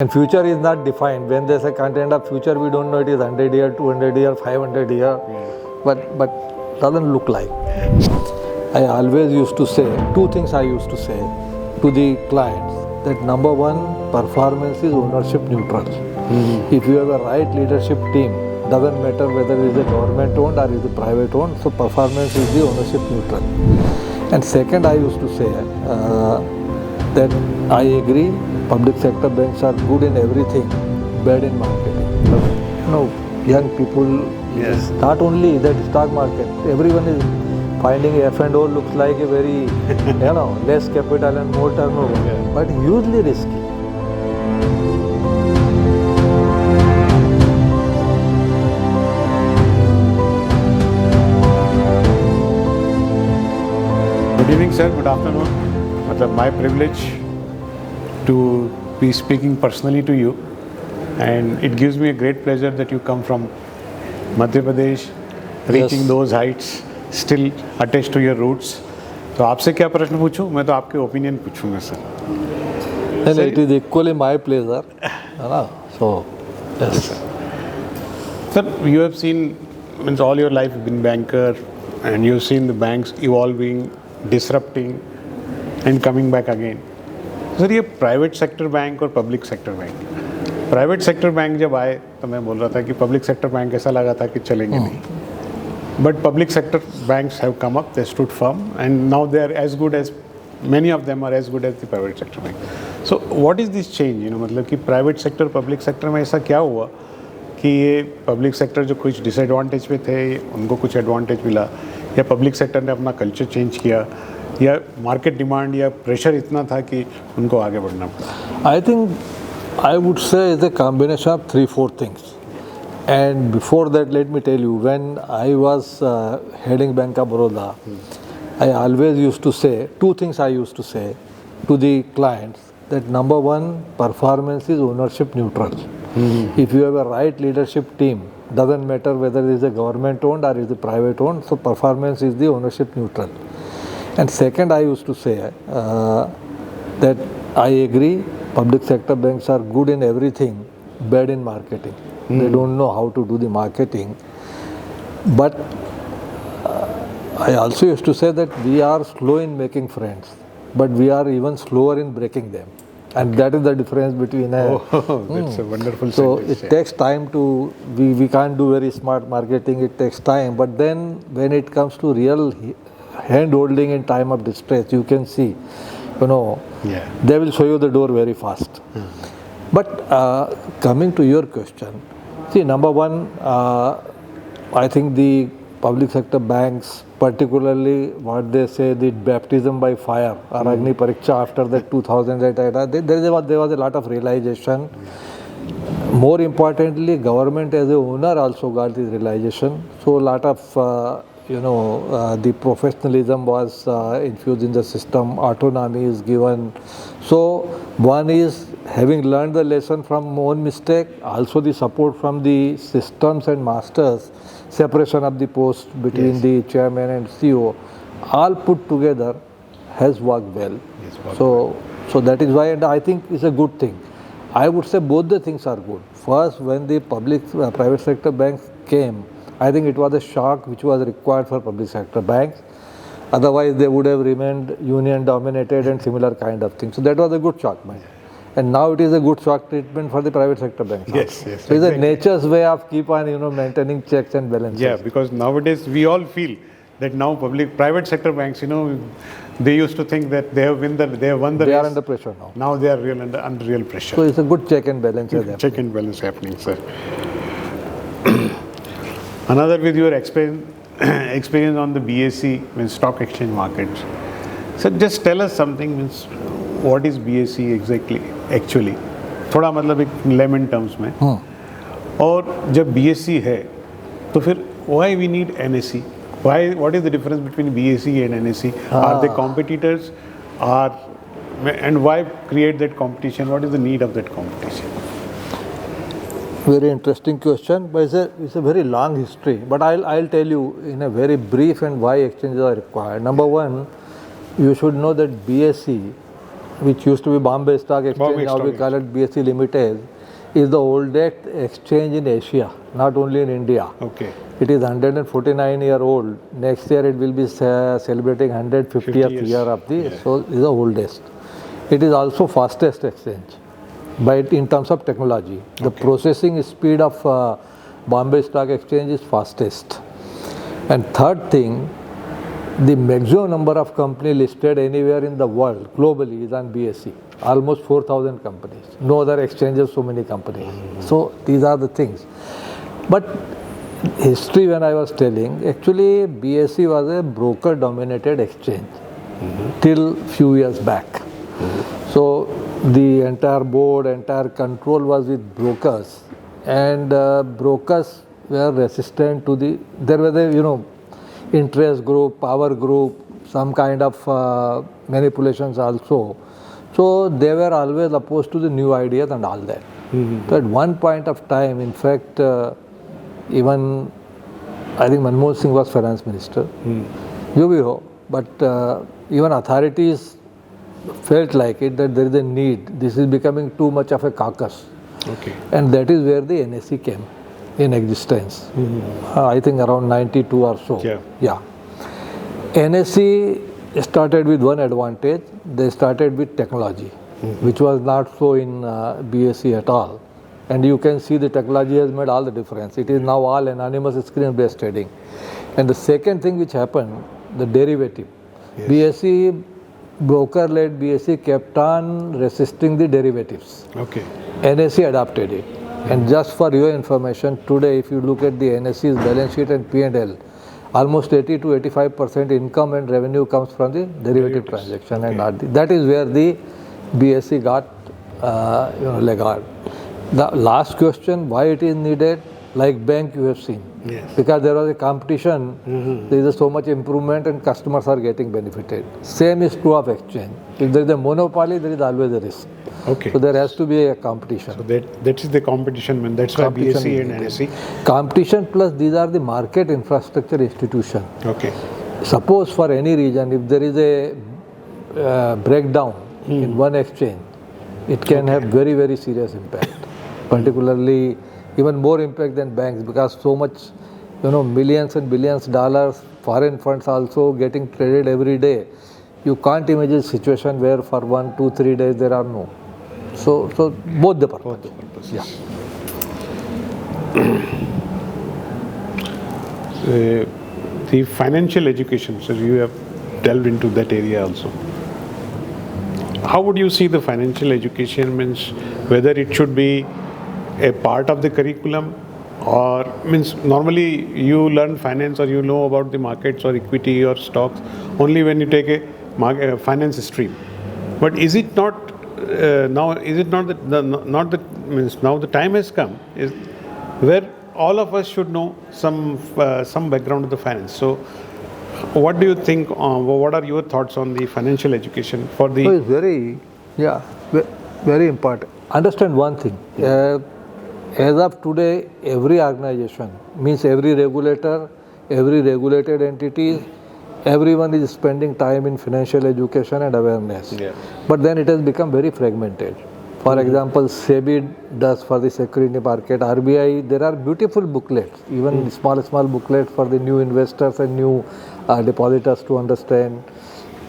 And future is not defined. When they say content of future, we don't know it is 100 year, 200 year, 500 year, but doesn't look like. I always used to say, two things I used to say to the clients, that number one, performance is ownership neutral. If you have a right leadership team, doesn't matter whether it is a government owned or it is a private owned, so performance is the ownership neutral. And second, I used to say that I agree, public sector banks are good in everything, bad in marketing. But, young people, not only that stock market, everyone is finding F&O looks like a very, less capital and more turnover, but hugely risky. Good evening, sir. Good afternoon. My privilege to be speaking personally to you, and it gives me a great pleasure that you come from Madhya Pradesh, reaching those heights, still attached to your roots. तो आपसे क्या प्रश्न पूछूं? मैं तो आपके opinion पूछूंगा sir. It is equally my pleasure. So, yes. Sir, you have seen, means all your life you've been banker, and you've seen the banks evolving, disrupting, and coming back again. Sir, ये private sector bank और public sector bank, private sector bank जब आए तो मैं बोल रहा था कि पब्लिक सेक्टर बैंक ऐसा लगा था कि चलेंगे नहीं, but public sector banks have come up, they stood firm, and now they are as good as, many of them are as good as the private sector bank. So what is this change? मतलब कि private sector public sector में ऐसा क्या हुआ कि ये public sector जो कुछ डिसएडवांटेज पे थे उनको कुछ एडवांटेज मिला, या पब्लिक सेक्टर ने अपना कल्चर चेंज किया, या मार्केट डिमांड या प्रेशर इतना था कि उनको आगे बढ़ना पड़ा? I think I would say it's a combination of 3-4 things. And before that, let me tell you, when I was heading Bank of Baroda, I always used to say, two things I used to say to the clients, that number one, performance is ownership neutral. If you have a right leadership team, doesn't matter whether it is a government owned or it is a private owned, so performance is the ownership neutral. And second, I used to say that I agree, public sector banks are good in everything, bad in marketing. They don't know how to do the marketing. But I also used to say that we are slow in making friends, but we are even slower in breaking them. And that is the difference between that's a wonderful So sentence. it takes time to, we can't do very smart marketing, it takes time. But then when it comes to real hand holding in time of distress, you can see, they will show you the door very fast. But coming to your question, see, number one, I think the public sector banks, particularly what they say, the baptism by fire or Agni Pariksha after that 2008, there was a lot of realization. More importantly, government as a owner also got this realization. So a lot of the professionalism was infused in the system, autonomy is given. So one is having learned the lesson from own mistake, also the support from the systems and masters, separation of the post between the chairman and CEO, all put together has worked well. So that is why, and I think it's a good thing. I would say both the things are good. First, when the private sector banks came, I think it was a shock which was required for public sector banks. Otherwise, they would have remained union dominated and similar kind of things. So that was a good shock, man. And now it is a good shock treatment for the private sector banks. Yes. So it's a nature's way of keep on maintaining checks and balances. Yeah, because nowadays we all feel that now private sector banks, they used to think that they have won the They race. are under pressure now. Now they are under real pressure. So it's a good check and balance. Check and balance happening, sir. Another with your experience on the BSE, means stock exchange markets. So just tell us something, means what is BSE exactly, actually? थोड़ा मतलब एक layman terms में. और जब BSE है, तो फिर why we need NSE? What is the difference between BSE and NSE? Are they competitors? And why create that competition? What is the need of that competition? Very interesting question, but it's a very long history. But I'll tell you in a very brief and why exchanges are required. Number one, you should know that BSE which used to be Bombay Stock Exchange, now we call it BSE Limited, is the oldest exchange in Asia, not only in India. Okay. It is 149-year-old. Next year it will be celebrating 150th year of the, so it is the oldest. It is also fastest exchange, but in terms of technology. The processing speed of Bombay Stock Exchange is fastest. And third thing, the maximum number of companies listed anywhere in the world globally is on BSE. Almost 4,000 companies. No other exchanges so many companies. So these are the things. But history, when I was telling, actually BSE was a broker dominated exchange till few years back. So the entire board, entire control was with brokers, and brokers were resistant to there was a, interest group, power group, some kind of manipulations also. So they were always opposed to the new ideas and all that. So at one point of time, in fact, even I think Manmohan Singh was finance minister, but even authorities felt like it, that there is a need. This is becoming too much of a caucus. Okay. And that is where the NSE came in existence. I think around 92 or so. Yeah. NSE started with one advantage. They started with technology, which was not so in BSE at all. And you can see the technology has made all the difference. It is now all anonymous screen-based trading. And the second thing which happened, the derivative. BSE, broker-led BSE kept on resisting the derivatives. Okay. NSE adopted it. And just for your information, today if you look at the NSE's balance sheet and P&L, almost 80 to 85% income and revenue comes from the derivative transaction, and not that is where the BSE got laggard. The last question, why it is needed, like bank you have seen. Because there was a competition, there is so much improvement and customers are getting benefited. Same is true of exchange. If there is a monopoly, there is always a risk. Okay. So there has to be a competition. So that is the competition, that's why BSE and NSE. Competition plus these are the market infrastructure institution. Okay. Suppose for any reason, if there is a breakdown in one exchange, it can have very, very serious impact. Particularly, even more impact than banks, because so much, millions and billions dollars, foreign funds also getting traded every day. You can't imagine a situation where for 1, 2, 3 days there are no. So both the purposes. Yeah. The financial education, so you have delved into that area also. How would you see the financial education, means whether it should be a part of the curriculum, or means normally you learn finance or you know about the markets or equity or stocks only when you take a finance stream. But is it not now? Is it not that means now the time has come is where all of us should know some background of the finance. So, what do you think? What are your thoughts on the financial education for the? So it's very important. Understand one thing. As of today, every organization, means every regulator, every regulated entity, everyone is spending time in financial education and awareness. But then it has become very fragmented. For example, SEBI does for the security market, RBI, there are beautiful booklets, even small booklets for the new investors and new depositors to understand.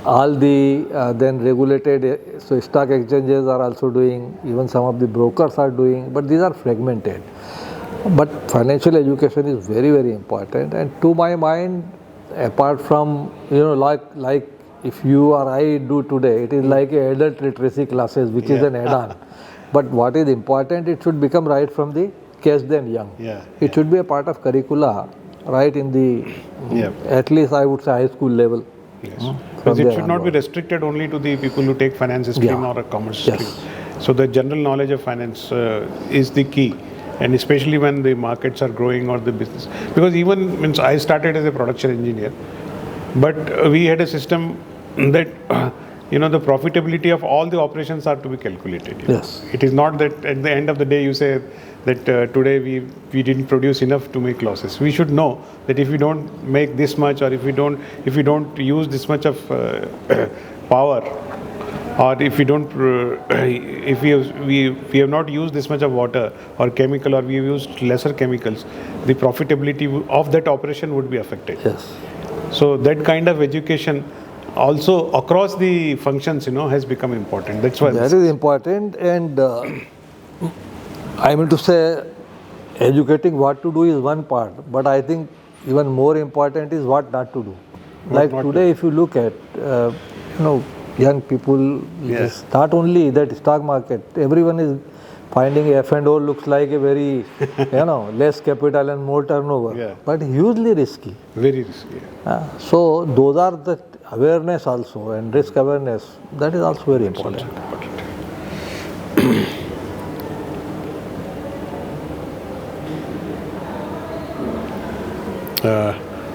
All the then regulated, so stock exchanges are also doing, even some of the brokers are doing, but these are fragmented. But financial education is very, very important, and to my mind, apart from, like if you or I do today, it is like a adult literacy classes, which is an add-on. But what is important, it should become right from the catch them young. It should be a part of curricula, right in the, at least I would say high school level. Because it should not be restricted only to the people who take finance stream or a commerce stream. So the general knowledge of finance is the key, and especially when the markets are growing or the business. Because even means I started as a production engineer, but we had a system that the profitability of all the operations are to be calculated. It is not that at the end of the day you say that today we didn't produce enough to make losses. We should know that if we don't make this much, or if we don't use this much of power, or if we don't, if we have not used this much of water or chemical, or we have used lesser chemicals, the profitability of that operation would be affected. Yes. So that kind of education also across the functions, has become important. That's why That is important, and I mean to say, educating what to do is one part, but I think even more important is what not to do. Like today, if you look at, young people, Yes. not only that stock market, everyone is finding F&O looks like a very, less capital and more turnover, Yeah. but hugely risky. very risky. So those are the awareness also, and risk awareness, that is also very important.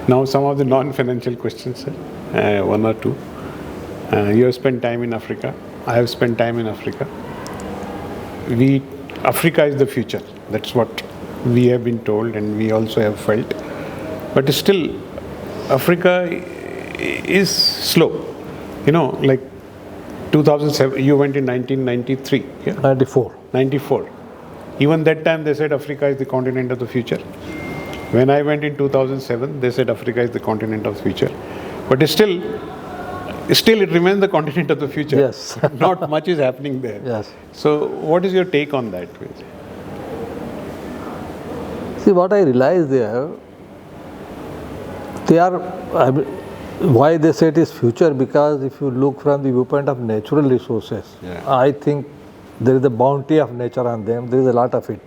Now some of the non-financial questions, sir. One or two. You have spent time in Africa. I have spent time in Africa. Africa is the future. That's what we have been told, and we also have felt. But still, Africa is slow. Like 2007, you went in 1993. Yeah? 94. 94. Even that time they said Africa is the continent of the future. When I went in 2007, they said Africa is the continent of the future. But still it remains the continent of the future. Yes. Not much is happening there. Yes. So what is your take on that? See, what I realized there, why they say it is future, because if you look from the viewpoint of natural resources, I think there is a bounty of nature on them, there is a lot of it.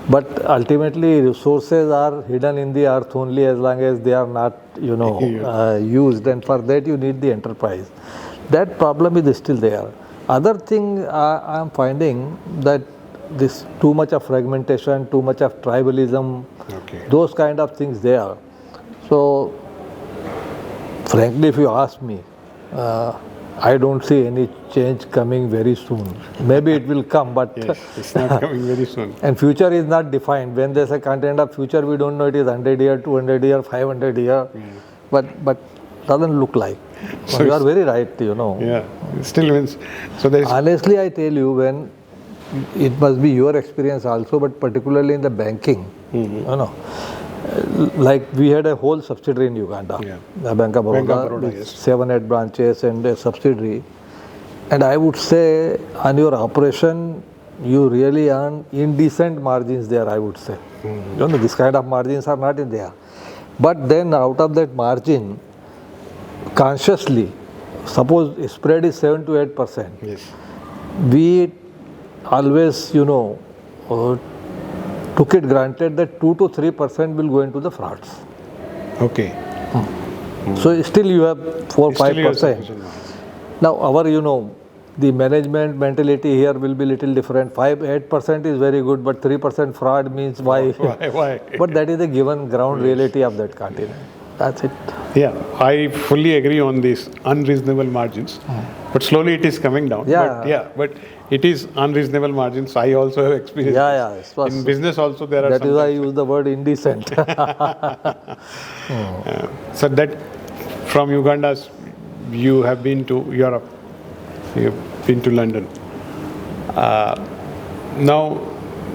But ultimately, resources are hidden in the earth only as long as they are not, used, and for that you need the enterprise. That problem is still there. Other thing I am finding that this too much of fragmentation, too much of tribalism, those kind of things there. So, frankly, if you ask me, I don't see any change coming very soon. Maybe it will come, but Yes, it's not coming very soon. And future is not defined. When there's a content of future, we don't know it is 100 year, 200 year, 500 year, but doesn't look like. So you are very right, Yeah, it still means. So there's. Honestly, I tell you, when it must be your experience also, but particularly in the banking, like we had a whole subsidiary in Uganda, the Bank of Baroda, with 7-8 branches and a subsidiary. And I would say on your operation, you really earn indecent margins there, I would say. This kind of margins are not in there. But then out of that margin, consciously, suppose spread is 7 to 8%. Yes. We always, took it granted that 2 to 3% will go into the frauds. Okay. So still you have 4-5%. Now our, the management mentality here will be little different. 5-8% is very good, but 3% fraud means why? Why? But that is the given ground reality of that continent. That's it. Yeah, I fully agree on these unreasonable margins, but slowly it is coming down. But it is unreasonable margins. I also have experienced. In business also there are. That is why I use the word indecent. So that from Uganda, you have been to Europe, you have been to London. Now,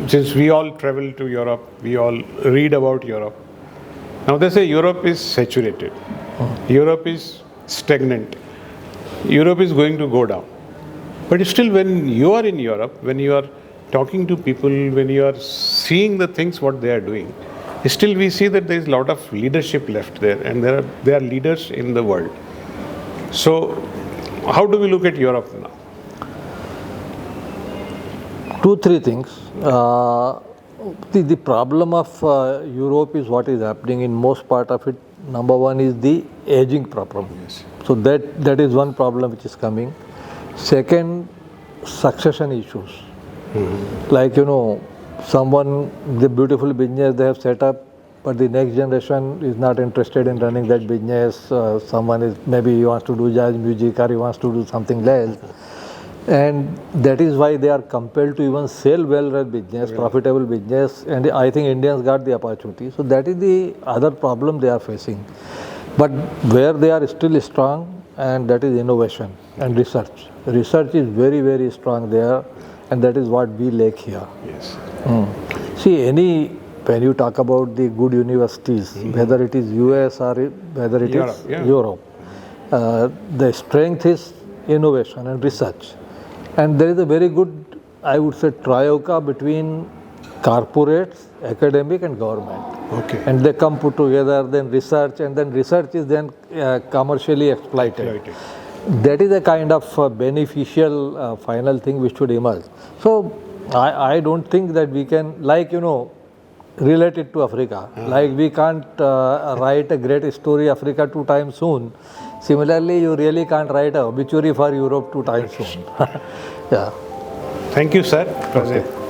since we all travel to Europe, we all read about Europe. Now they say Europe is saturated. Europe is stagnant. Europe is going to go down. But still, when you are in Europe, when you are talking to people, when you are seeing the things what they are doing, still we see that there is a lot of leadership left there, and there are leaders in the world. So, how do we look at Europe now? 2-3 things. The problem of Europe is what is happening in most part of it. Number one is the aging problem. Yes. So that is one problem which is coming. Second, succession issues. Like, someone, the beautiful business they have set up, but the next generation is not interested in running that business. Someone is, maybe he wants to do jazz music or he wants to do something else. And that is why they are compelled to even sell well-run business, profitable business, and I think Indians got the opportunity. So that is the other problem they are facing. But where they are still strong, and that is innovation and research. Research is very, very strong there, and that is what we lack here. Yes. See, when you talk about the good universities, whether it is US or whether it is Europe, the strength is innovation and research. And there is a very good, I would say, trioca between corporates, academic and government. Okay. And they come put together, then research, and then research is then commercially exploited. That is a kind of beneficial final thing which should emerge. So I don't think that we can, relate it to Africa. Like we can't write a great story Africa 2 times soon. Similarly, you really can't write a obituary for Europe 2 times soon. Yeah. Thank you, sir. It was a